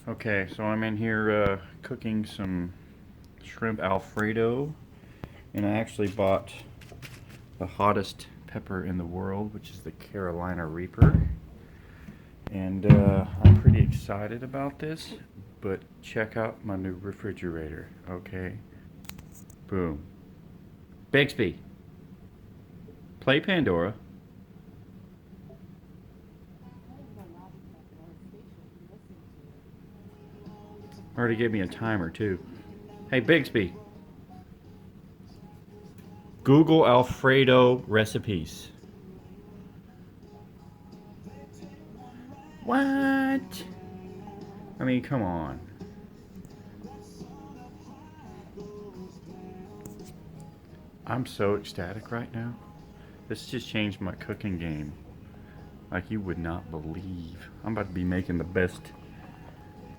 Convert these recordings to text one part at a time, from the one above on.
Okay, so I'm in here cooking some shrimp Alfredo, and I actually bought the hottest pepper in the world, which is the Carolina Reaper. And I'm pretty excited about this, but check out my new refrigerator, okay? Boom. Bixby, play Pandora. Already gave me a timer, too. Hey, Bixby, Google Alfredo recipes. What? I mean, come on. I'm so ecstatic right now. This just changed my cooking game. Like you would not believe. I'm about to be making the best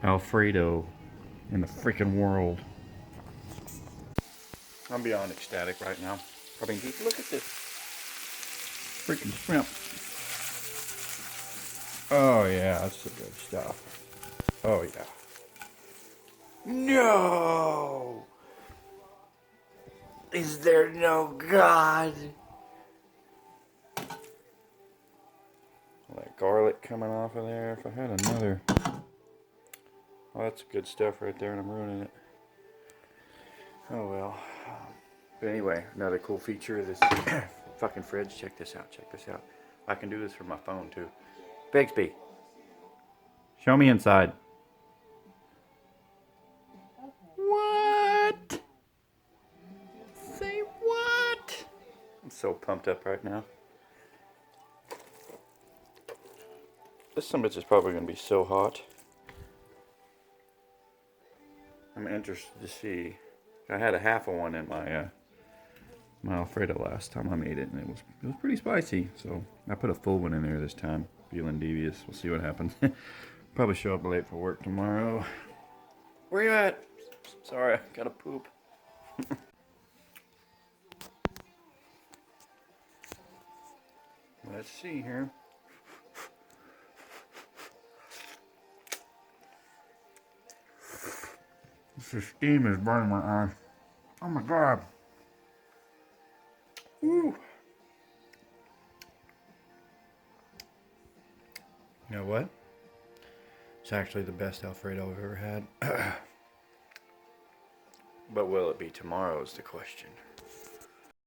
Alfredo in the freaking world. I'm beyond ecstatic right now. I mean, just look at this freaking shrimp. Oh yeah, that's the good stuff. Oh yeah. No! Is there no God? That garlic coming off of there. If I had another. Oh, that's good stuff right there, and I'm ruining it. Oh well. But anyway, another cool feature of this fucking fridge. Check this out. Check this out. I can do this from my phone too. Bixby, show me inside. What? Say what? I'm so pumped up right now. This summit is probably going to be so hot. I'm interested to see. I had a half of one in my Alfredo last time I made it, and it was pretty spicy. So I put a full one in there this time. Feeling devious. We'll see what happens. Probably show up late for work tomorrow. Where you at? Sorry, I gotta poop. Let's see here. The steam is burning my eyes. Oh my god. Woo. You know what? It's actually the best Alfredo I've ever had. But will it be tomorrow is the question.